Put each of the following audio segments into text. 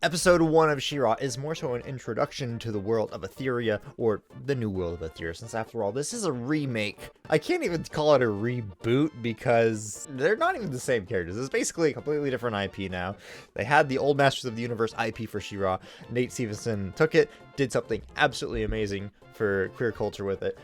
Episode 1 of She-Ra is more so an introduction to the world of Etheria, or the new world of Etheria, since after all, this is a remake. I can't even call it a reboot because they're not even the same characters. It's basically a completely different IP now. They had the old Masters of the Universe IP for She-Ra. Nate Stevenson took it, did something absolutely amazing for queer culture with it.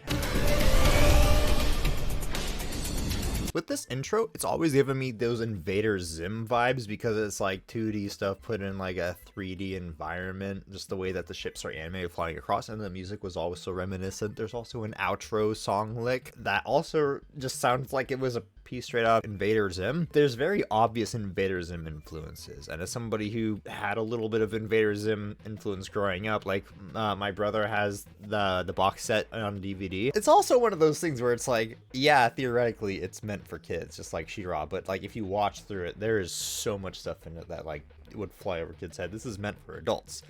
With this intro, it's always given me those Invader Zim vibes because it's like 2D stuff put in like a 3D environment, just the way that the ships are animated flying across, and the music was always so reminiscent. There's also an outro song lick that also just sounds like it was a piece straight out of Invader Zim. There's very obvious Invader Zim influences, and as somebody who had a little bit of Invader Zim influence growing up, like my brother has the box set on DVD. It's also one of those things where it's like, yeah, theoretically it's meant for kids, just like She-Ra, but like if you watch through it, there is so much stuff in it that like it would fly over kids' head. This is meant for adults.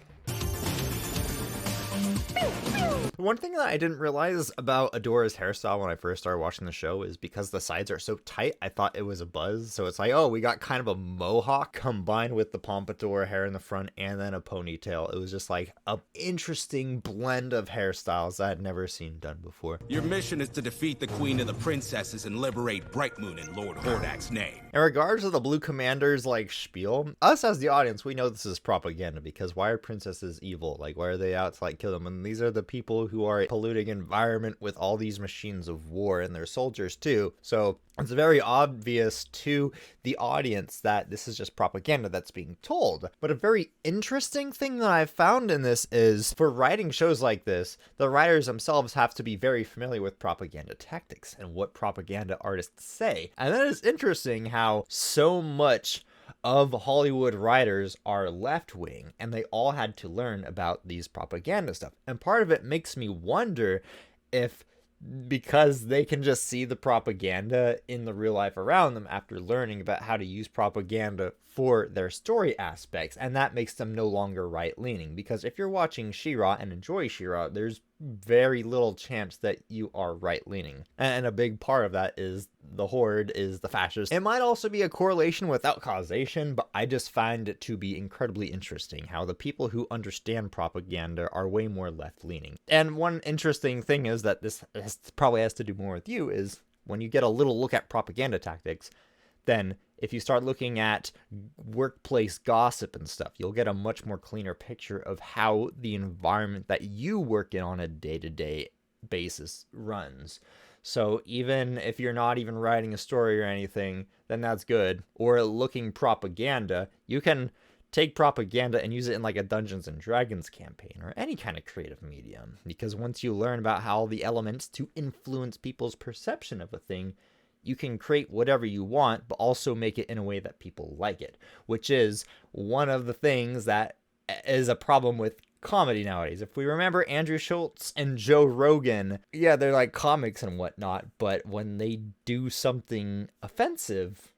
One thing that I didn't realize about Adora's hairstyle when I first started watching the show is because the sides are so tight, I thought it was a buzz. So it's like, oh, we got kind of a mohawk combined with the pompadour hair in the front and then a ponytail. It was just like an interesting blend of hairstyles that I had never seen done before. Your mission is to defeat the Queen of the Princesses and liberate Brightmoon in Lord Hordak's name. In regards to the Blue Commander's like spiel, us as the audience, we know this is propaganda because why are princesses evil? Like, why are they out to like kill them? And these are the people who are polluting environment with all these machines of war, and they're soldiers too. So it's very obvious to the audience that this is just propaganda that's being told. But a very interesting thing that I've found in this is for writing shows like this, the writers themselves have to be very familiar with propaganda tactics and what propaganda artists say. And that is interesting how so much of Hollywood writers are left-wing, and they all had to learn about these propaganda stuff. And part of it makes me wonder if, because they can just see the propaganda in the real life around them after learning about how to use propaganda for their story aspects, and that makes them no longer right-leaning. Because if you're watching She-Ra and enjoy She-Ra, there's very little chance that you are right-leaning. And a big part of that is the Horde is the fascist. It might also be a correlation without causation, but I just find it to be incredibly interesting how the people who understand propaganda are way more left-leaning. And one interesting thing is that this probably has to do more with you is when you get a little look at propaganda tactics, then if you start looking at workplace gossip and stuff, you'll get a much more cleaner picture of how the environment that you work in on a day-to-day basis runs. So even if you're not even writing a story or anything, then that's good. Or looking propaganda, you can take propaganda and use it in like a Dungeons and Dragons campaign or any kind of creative medium. Because once you learn about how the elements to influence people's perception of a thing, you can create whatever you want, but also make it in a way that people like it, which is one of the things that is a problem with comedy nowadays. If we remember Andrew Schultz and Joe Rogan, yeah, they're like comics and whatnot, but when they do something offensive,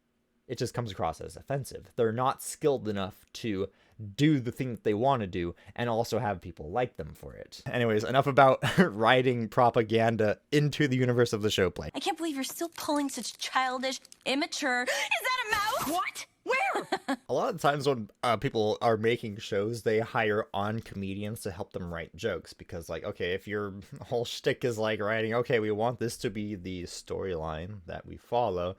it just comes across as offensive. They're not skilled enough to do the thing that they want to do and also have people like them for it. Anyways, enough about writing propaganda into the universe of the show play. I can't believe you're still pulling such childish, immature... Is that a mouse? What? Where? A lot of times when people are making shows, they hire on comedians to help them write jokes because, like, okay, if your whole shtick is like writing, okay, we want this to be the storyline that we follow,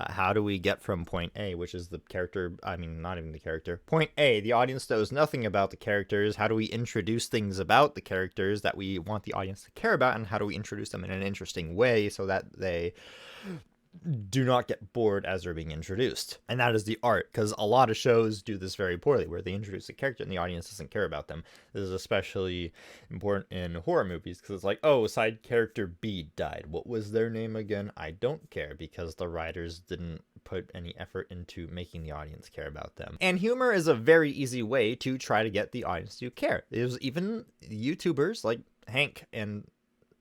how do we get from point A, which is the character, I mean, not even the character, point A, the audience knows nothing about the characters, how do we introduce things about the characters that we want the audience to care about, and how do we introduce them in an interesting way so that they do not get bored as they're being introduced. And that is the art, because a lot of shows do this very poorly, where they introduce a character and the audience doesn't care about them. This is especially important in horror movies, because it's like, oh, side character B died. What was their name again? I don't care, because the writers didn't put any effort into making the audience care about them. And humor is a very easy way to try to get the audience to care. There's even YouTubers like Hank and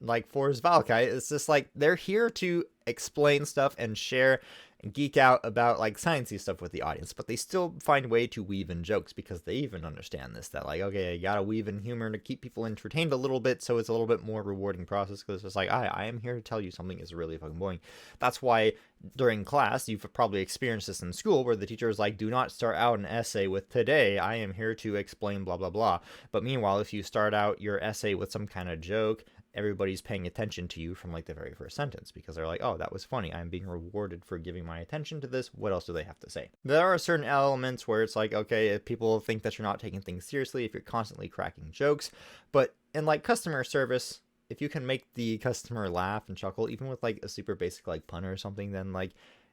like Forrest Valkai, it's just like they're here to explain stuff and share and geek out about like sciencey stuff with the audience, but they still find a way to weave in jokes because they even understand this, that like, okay, you gotta weave in humor to keep people entertained a little bit, so it's a little bit more rewarding process, because it's just like, I am here to tell you something is really fucking boring. That's why during class, you've probably experienced this in school where the teacher is like, do not start out an essay with today, I am here to explain blah, blah, blah. But meanwhile, if you start out your essay with some kind of joke, everybody's paying attention to you from like the very first sentence because they're like, oh, that was funny. I'm being rewarded for giving my attention to this. What else do they have to say? There are certain elements where it's like, okay, if people think that you're not taking things seriously, if you're constantly cracking jokes, but in like customer service, if you can make the customer laugh and chuckle, even with like a super basic like pun or something, then like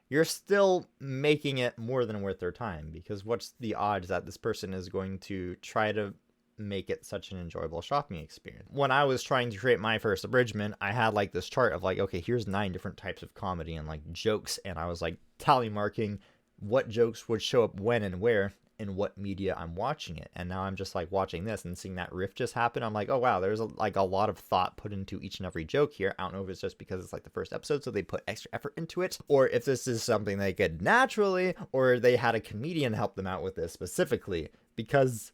you're still making it more than worth their time, because what's the odds that this person is going to try to make it such an enjoyable shopping experience? When I was trying to create my first abridgment, I had like this chart of like, okay, here's 9 different types of comedy and like jokes, and I was like tally marking what jokes would show up when and where in what media I'm watching it. And now I'm just like watching this and seeing that riff just happen. I'm like, oh wow, there's like a lot of thought put into each and every joke here. I don't know if it's just because it's like the first episode, so they put extra effort into it, or if this is something they could naturally, or they had a comedian help them out with this specifically, because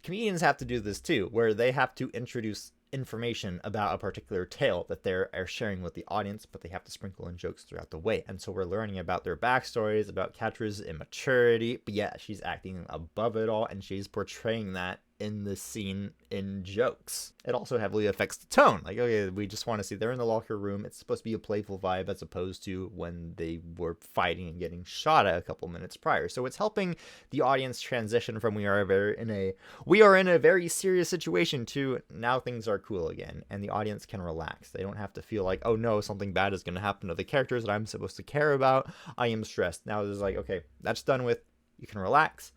comedians have to do this too, where they have to introduce information about a particular tale that they are sharing with the audience, but they have to sprinkle in jokes throughout the way. And so we're learning about their backstories, about Catra's immaturity, but yeah, she's acting above it all, and she's portraying that in the scene in jokes. It also heavily affects the tone. Like, okay, we just want to see they're in the locker room. It's supposed to be a playful vibe as opposed to when they were fighting and getting shot at a couple minutes prior. So it's helping the audience transition from we are in a very serious situation to now things are cool again, and the audience can relax. They don't have to feel like, oh no, something bad is going to happen to the characters that I'm supposed to care about. I am stressed. Now it's like, okay, that's done with. You can relax.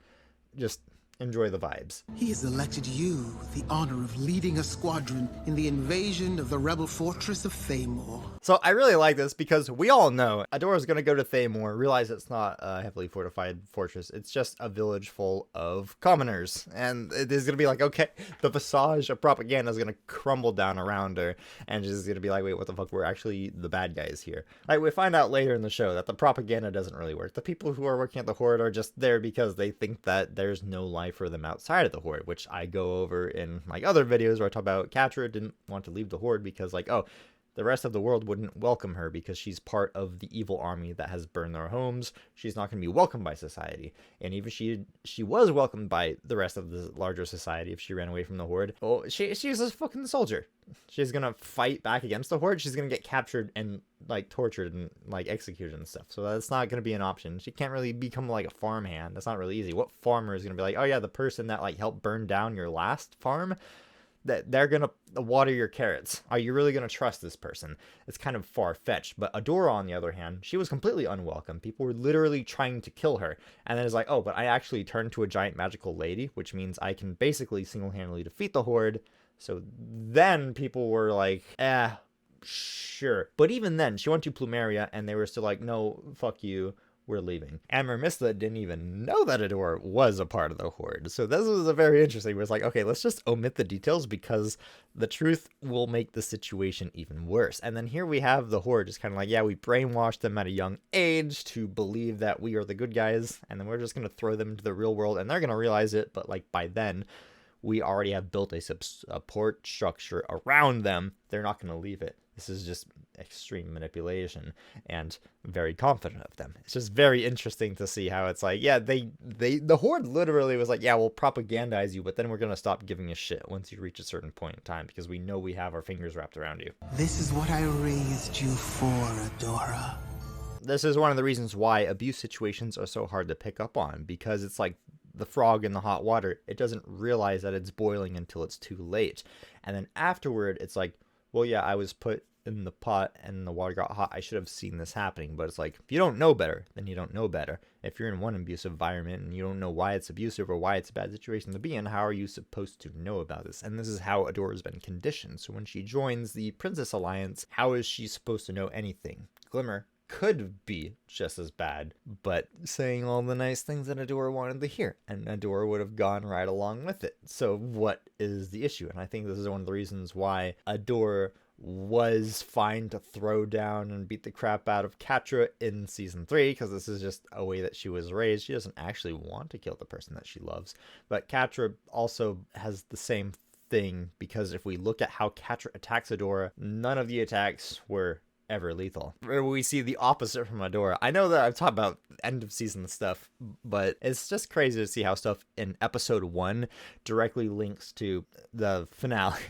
Just enjoy the vibes. He has elected you the honor of leading a squadron in the invasion of the rebel fortress of Thamor. So I really like this because we all know Adora's going to go to Thamor, realize it's not a heavily fortified fortress. It's just a village full of commoners. And it is going to be like, okay, the visage of propaganda is going to crumble down around her. And she's going to be like, wait, what the fuck? We're actually the bad guys here. Like, we find out later in the show that the propaganda doesn't really work. The people who are working at the Horde are just there because they think that there's no life for them outside of the Horde, which I go over in like other videos where I talk about Catra didn't want to leave the Horde because like, oh, the rest of the world wouldn't welcome her because she's part of the evil army that has burned their homes. She's not going to be welcomed by society. And even she was welcomed by the rest of the larger society if she ran away from the Horde. Oh, she's a fucking soldier. She's going to fight back against the Horde. She's going to get captured and like tortured and like executed and stuff. So that's not going to be an option. She can't really become like a farmhand. That's not really easy. What farmer is going to be like, oh yeah, the person that like helped burn down your last farm, that they're gonna water your carrots? Are you really gonna trust this person? It's kind of far-fetched. But Adora, on the other hand, she was completely unwelcome. People were literally trying to kill her, and then it's like, oh, but I actually turned to a giant magical lady, which means I can basically single-handedly defeat the Horde. So then people were like, sure. But even then, she went to Plumeria, and they were still like, no, fuck you, we're leaving. And Mermista didn't even know that Adora was a part of the Horde. So this was a very interesting, where it's like, okay, let's just omit the details because the truth will make the situation even worse. And then here we have the Horde just kind of like, yeah, we brainwashed them at a young age to believe that we are the good guys, and then we're just going to throw them into the real world, and they're going to realize it, but like by then, we already have built a support structure around them. They're not going to leave it. This is just extreme manipulation and very confident of them. It's just very interesting to see how it's like, yeah, the Horde literally was like, yeah, we'll propagandize you, but then we're going to stop giving a shit once you reach a certain point in time because we know we have our fingers wrapped around you. This is what I raised you for, Adora. This is one of the reasons why abuse situations are so hard to pick up on, because it's like the frog in the hot water. It doesn't realize that it's boiling until it's too late. And then afterward, it's like, well, yeah, I was put in the pot and the water got hot. I should have seen this happening. But it's like, if you don't know better, then you don't know better. If you're in one abusive environment and you don't know why it's abusive or why it's a bad situation to be in, how are you supposed to know about this? And this is how Adora's been conditioned. So when she joins the Princess Alliance, how is she supposed to know anything? Glimmer could be just as bad, but saying all the nice things that Adora wanted to hear, and Adora would have gone right along with it. So what is the issue? And I think this is one of the reasons why Adora was fine to throw down and beat the crap out of Catra in season 3, because this is just a way that she was raised. She doesn't actually want to kill the person that she loves. But Catra also has the same thing, because if we look at how Catra attacks Adora, none of the attacks were ever lethal. We see the opposite from Adora. I know that I've talked about end of season stuff, but it's just crazy to see how stuff in episode 1 directly links to the finale,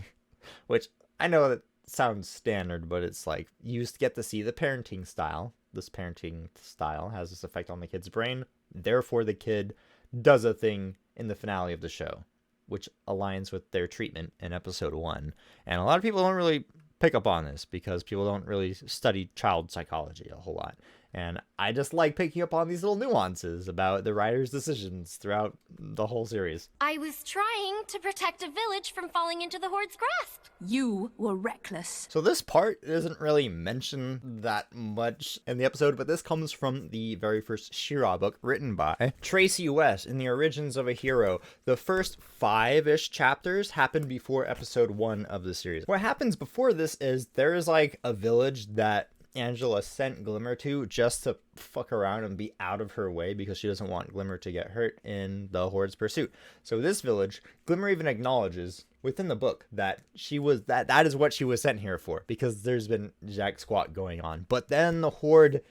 which I know that sounds standard, but it's like you get to see the parenting style. This parenting style has this effect on the kid's brain. Therefore, the kid does a thing in the finale of the show, which aligns with their treatment in episode 1. And a lot of people don't really pick up on this because people don't really study child psychology a whole lot. And I just like picking up on these little nuances about the writer's decisions throughout the whole series. I was trying to protect a village from falling into the Horde's grasp. You were reckless. So this part isn't really mentioned that much in the episode, but this comes from the very first She-Ra book written by Tracy West in the Origins of a Hero. The first 5-ish chapters happen before episode 1 of the series. What happens before this is there is like a village that Angela sent Glimmer to just to fuck around and be out of her way because she doesn't want Glimmer to get hurt in the Horde's pursuit. So this village, Glimmer even acknowledges within the book that that is what she was sent here for, because there's been jack squat going on. But then the Horde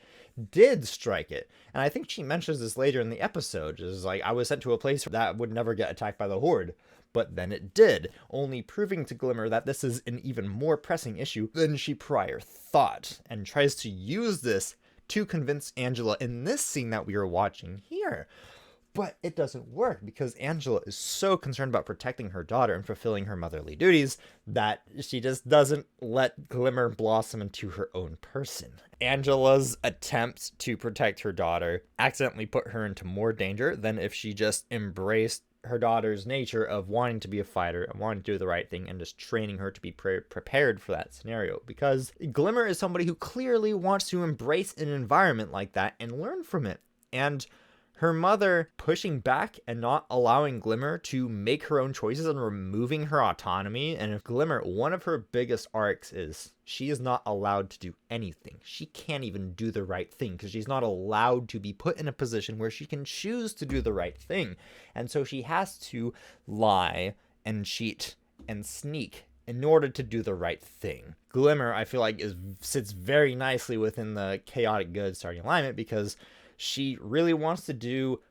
did strike it. And I think she mentions this later in the episode. It's like, I was sent to a place that would never get attacked by the Horde. But then it did, only proving to Glimmer that this is an even more pressing issue than she prior thought, and tries to use this to convince Angela in this scene that we are watching here. But it doesn't work because Angela is so concerned about protecting her daughter and fulfilling her motherly duties that she just doesn't let Glimmer blossom into her own person. Angela's attempt to protect her daughter accidentally put her into more danger than if she just embraced her daughter's nature of wanting to be a fighter and wanting to do the right thing and just training her to be prepared for that scenario. Because Glimmer is somebody who clearly wants to embrace an environment like that and learn from it. And her mother pushing back and not allowing Glimmer to make her own choices and removing her autonomy. And if Glimmer, one of her biggest arcs is she is not allowed to do anything. She can't even do the right thing because she's not allowed to be put in a position where she can choose to do the right thing. And so she has to lie and cheat and sneak in order to do the right thing. Glimmer, I feel like, sits very nicely within the chaotic good starting alignment because she really wants to do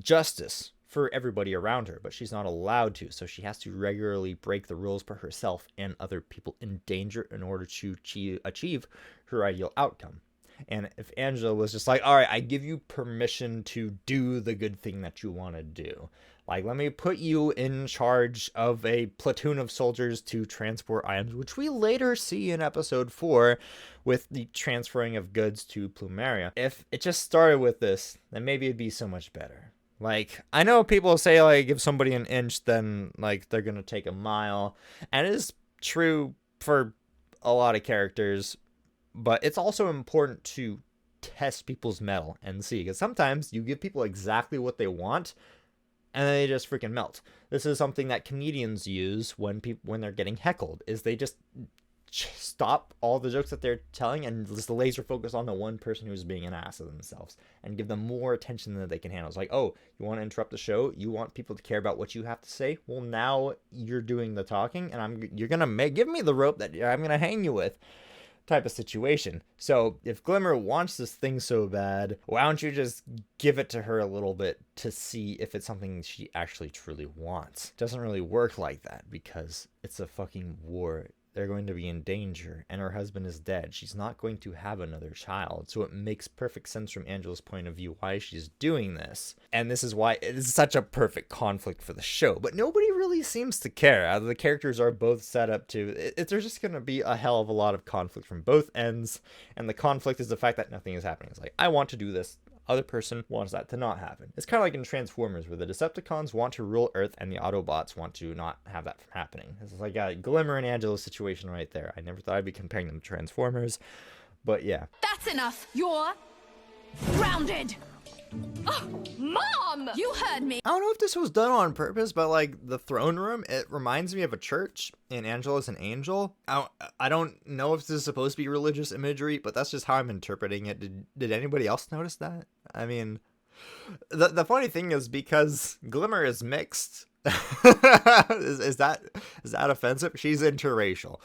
justice for everybody around her, but she's not allowed to, so she has to regularly break the rules, put herself and other people in danger in order to achieve her ideal outcome. And if Angela was just like, all right, I give you permission to do the good thing that you want to do. Like, let me put you in charge of a platoon of soldiers to transport items, which we later see in episode 4 with the transferring of goods to Plumeria. If it just started with this, then maybe it'd be so much better. Like, I know people say, like, give somebody an inch, then, like, they're gonna take a mile. And it is true for a lot of characters, but it's also important to test people's mettle and see. Because sometimes you give people exactly what they want, and then they just freaking melt. This is something that comedians use when they're getting heckled, is they just stop all the jokes that they're telling and just laser focus on the one person who's being an ass of themselves and give them more attention than they can handle. It's like, oh, you want to interrupt the show? You want people to care about what you have to say? Well, now you're doing the talking, and you're gonna give me the rope that I'm gonna hang you with. Type of situation. So if Glimmer wants this thing so bad, why don't you just give it to her a little bit to see if it's something she actually truly wants? It doesn't really work like that because it's a fucking war. They're going to be in danger, and her husband is dead. She's not going to have another child, so it makes perfect sense from Angela's point of view why she's doing this. And this is why it is such a perfect conflict for the show, but nobody really seems to care. The characters are both set up to, there's just going to be a hell of a lot of conflict from both ends, and the conflict is the fact that nothing is happening. It's like, I want to do this. Other person wants that to not happen. It's kind of like in Transformers, where the Decepticons want to rule Earth and the Autobots want to not have that from happening. It's like a Glimmer and Angela situation right there. I never thought I'd be comparing them to Transformers, but yeah. That's enough. You're grounded. Oh, Mom! You heard me. I don't know if this was done on purpose, but like the throne room, it reminds me of a church, and Angela's an angel. I don't know if this is supposed to be religious imagery, but that's just how I'm interpreting it. Did anybody else notice that? I mean, the funny thing is, because Glimmer is mixed, is that offensive? She's interracial.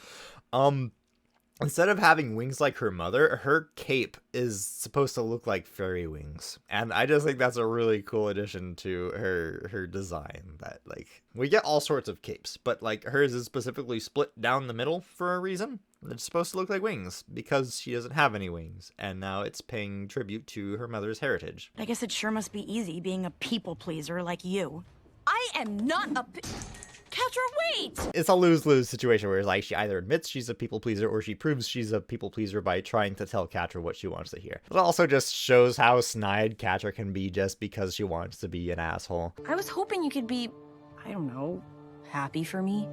Instead of having wings like her mother, her cape is supposed to look like fairy wings. And I just think that's a really cool addition to her design. That, like, we get all sorts of capes, but, like, hers is specifically split down the middle for a reason. It's supposed to look like wings because she doesn't have any wings. And now it's paying tribute to her mother's heritage. I guess it sure must be easy being a people pleaser like you. I am not a Catra, wait! It's a lose-lose situation where, like, she either admits she's a people pleaser or she proves she's a people pleaser by trying to tell Catra what she wants to hear. It also just shows how snide Catra can be just because she wants to be an asshole. I was hoping you could be, I don't know, happy for me.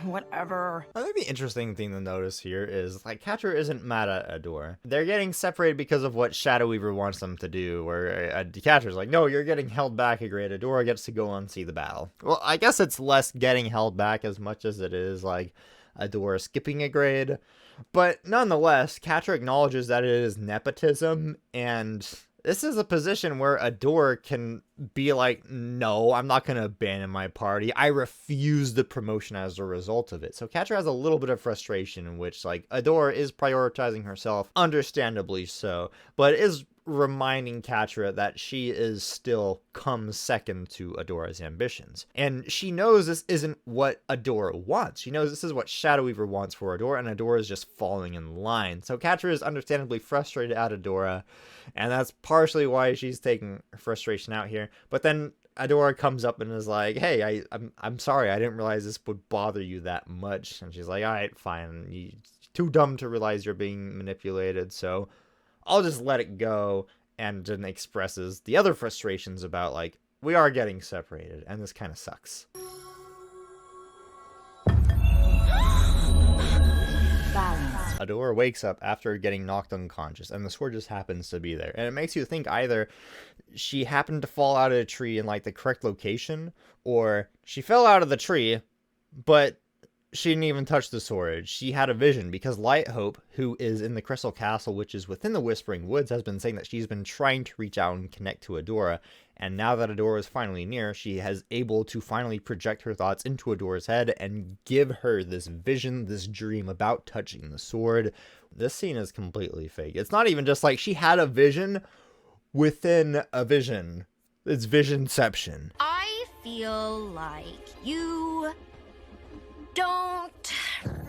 Whatever. I think the interesting thing to notice here is, like, Catra isn't mad at Adora. They're getting separated because of what Shadow Weaver wants them to do, where Catra's like, no, you're getting held back a grade. Adora gets to go and see the battle. Well, I guess it's less getting held back as much as it is, like, Adora skipping a grade. But nonetheless, Catra acknowledges that it is nepotism, and this is a position where Adora can be like, no, I'm not going to abandon my party. I refuse the promotion as a result of it. So Catra has a little bit of frustration in which, like, Adora is prioritizing herself, understandably so, but is reminding Catra that she is still comes second to Adora's ambitions. And she knows this isn't what Adora wants. She knows this is what Shadow Weaver wants for Adora, and Adora is just falling in line. So Catra is understandably frustrated at Adora, and that's partially why she's taking frustration out here. But then Adora comes up and is like, hey, I'm sorry, I didn't realize this would bother you that much. And she's like, all right, fine. You're too dumb to realize you're being manipulated, so I'll just let it go. And then expresses the other frustrations about, like, we are getting separated, and this kind of sucks. Adora wakes up after getting knocked unconscious, and the sword just happens to be there. And it makes you think either she happened to fall out of a tree in, like, the correct location, or she fell out of the tree, but she didn't even touch the sword. She had a vision, because Light Hope, who is in the Crystal Castle, which is within the Whispering Woods, has been saying that she's been trying to reach out and connect to Adora. And now that Adora is finally near, she has able to finally project her thoughts into Adora's head and give her this vision, this dream about touching the sword. This scene is completely fake. It's not even just like she had a vision within a vision. It's visionception. I feel like you don't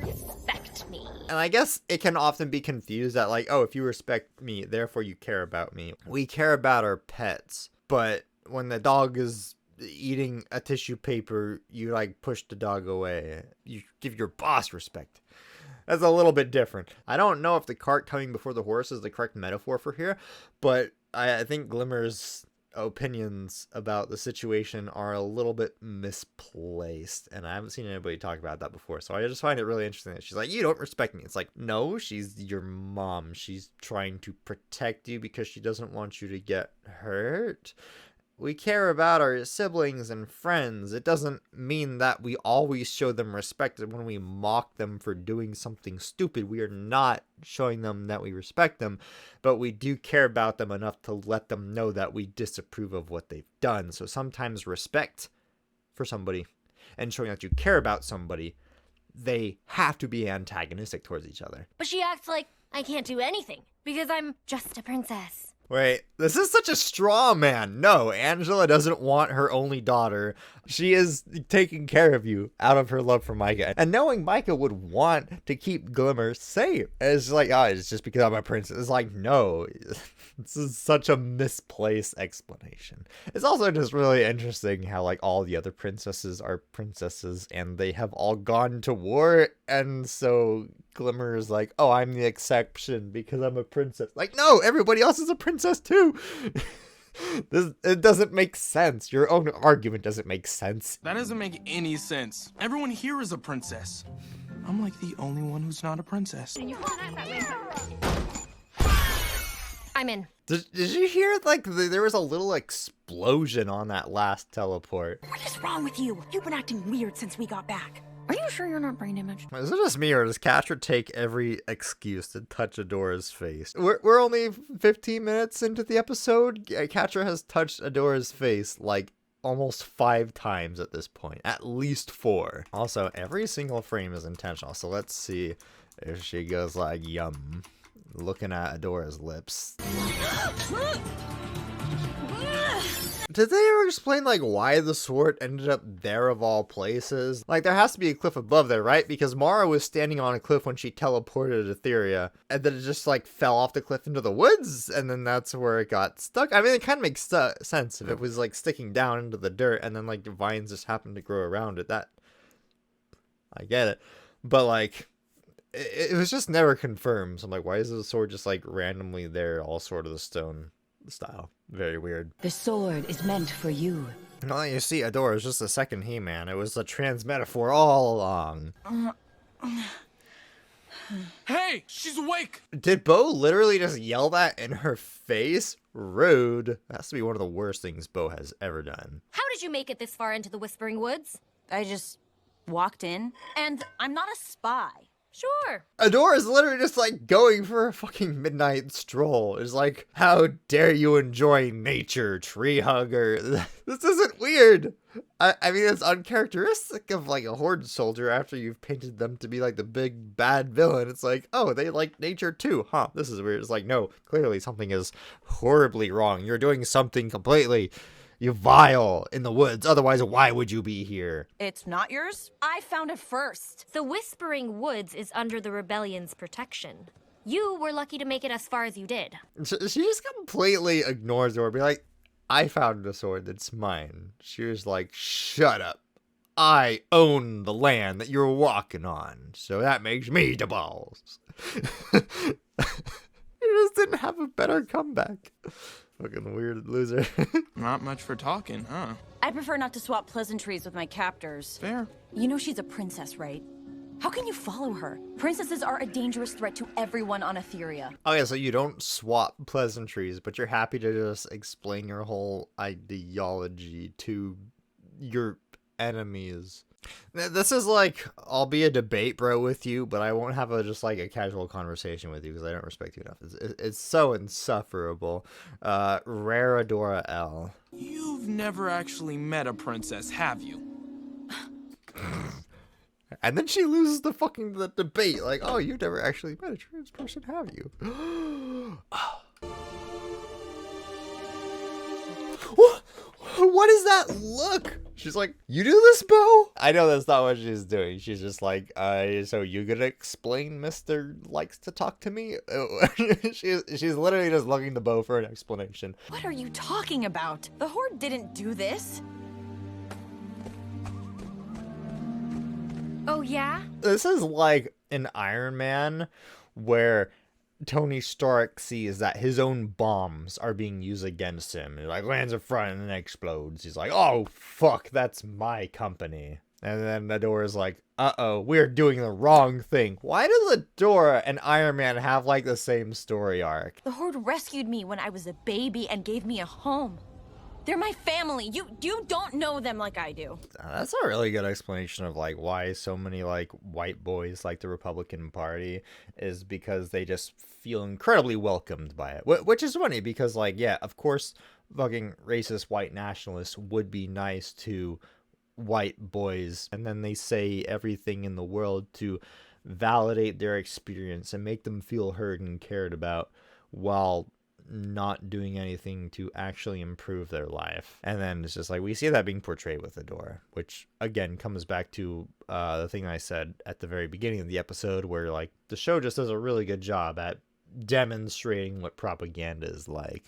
respect me. And I guess it can often be confused that, like, oh, if you respect me, therefore you care about me. We care about our pets, but when the dog is eating a tissue paper, you, like, push the dog away. You give your boss respect. That's a little bit different. I don't know if the cart coming before the horse is the correct metaphor for here, but I think Glimmer's opinions about the situation are a little bit misplaced, and I haven't seen anybody talk about that before, so I just find it really interesting that she's like, you don't respect me. It's like, no, she's your mom. She's trying to protect you because she doesn't want you to get hurt. We care about our siblings and friends. It doesn't mean that we always show them respect when we mock them for doing something stupid. We are not showing them that we respect them, but we do care about them enough to let them know that we disapprove of what they've done. So sometimes respect for somebody and showing that you care about somebody, they have to be antagonistic towards each other. But she acts like I can't do anything because I'm just a princess. Wait, this is such a straw man. No, Angela doesn't want her only daughter. She is taking care of you out of her love for Micah. And knowing Micah would want to keep Glimmer safe. It's like, oh, it's just because I'm a princess. It's like, no, this is such a misplaced explanation. It's also just really interesting how, like, all the other princesses are princesses and they have all gone to war. And so Glimmer is like, oh, I'm the exception because I'm a princess. Like, no, everybody else is a princess too. It doesn't make sense. Your own argument doesn't make sense. That doesn't make any sense. Everyone here is a princess. I'm like the only one who's not a princess. I'm in. Did you hear, like, there was a little explosion on that last teleport? What is wrong with you? You've been acting weird since we got back. Are you sure you're not brain imaged? Is it just me, or does Catra take every excuse to touch Adora's face? We're only 15 minutes into the episode. Catra has touched Adora's face, like, almost 5 times at this point, at least 4. Also, every single frame is intentional, so let's see if she goes like, yum, looking at Adora's lips. Did they ever explain, like, why the sword ended up there of all places? Like, there has to be a cliff above there, right? Because Mara was standing on a cliff when she teleported Etheria, and then it just, like, fell off the cliff into the woods, and then that's where it got stuck. I mean, it kind of makes sense if it was, like, sticking down into the dirt, and then, like, the vines just happened to grow around it. That, I get it. But, like, it was just never confirmed. So I'm like, why is the sword just, like, randomly there, all Sword of the Stone style? Very weird. The sword is meant for you. No, you see, Adora is just a second He-Man. It was a trans metaphor all along. Hey, she's awake! Did Bo literally just yell that in her face? Rude. That has to be one of the worst things Bo has ever done. How did you make it this far into the Whispering Woods? I just walked in. And I'm not a spy. Sure. Adora is literally just like going for a fucking midnight stroll. It's like, how dare you enjoy nature, tree hugger. This isn't weird. I mean, it's uncharacteristic of like a Horde soldier after you've painted them to be like the big bad villain. It's like, oh, they like nature too, huh? This is weird. It's like, no, clearly something is horribly wrong. You're doing something completely vile in the woods. Otherwise, why would you be here? It's not yours? I found it first. The Whispering Woods is under the Rebellion's protection. You were lucky to make it as far as you did. She just completely ignores her, be like, I found a sword that's mine. She was like, shut up. I own the land that you're walking on, so that makes me the balls. You just didn't have a better comeback. Fucking weird loser. Not much for talking, huh? I prefer not to swap pleasantries with my captors. Fair. You know she's a princess, right? How can you follow her? Princesses are a dangerous threat to everyone on Etheria. Oh yeah, so you don't swap pleasantries, but you're happy to just explain your whole ideology to your enemies. This is like, I'll be a debate bro with you, but I won't have just like a casual conversation with you because I don't respect you enough. It's so insufferable. Rare Adora L. You've never actually met a princess, have you? And then she loses the debate. Like, oh, you've never actually met a trans person, have you? What is that look? She's like, you do this, Bo? I know that's not what she's doing. She's just like, so you gonna explain Mr. likes to talk to me? She's literally just looking to Bo for an explanation. What are you talking about? The Horde didn't do this. Oh, yeah? This is like an Iron Man where Tony Stark sees that his own bombs are being used against him. He like lands in front and then explodes. He's like, oh fuck, that's my company. And then Adora's like, uh-oh, we're doing the wrong thing. Why does Adora and Iron Man have like the same story arc? The Horde rescued me when I was a baby and gave me a home. They're my family. You don't know them like I do. That's a really good explanation of like why so many like white boys like the Republican Party, is because they just feel incredibly welcomed by it. Which is funny because like, yeah, of course fucking racist white nationalists would be nice to white boys, and then they say everything in the world to validate their experience and make them feel heard and cared about, while not doing anything to actually improve their life. And then it's just like, we see that being portrayed with Adora, which again comes back to the thing I said at the very beginning of the episode, where like the show just does a really good job at demonstrating what propaganda is like.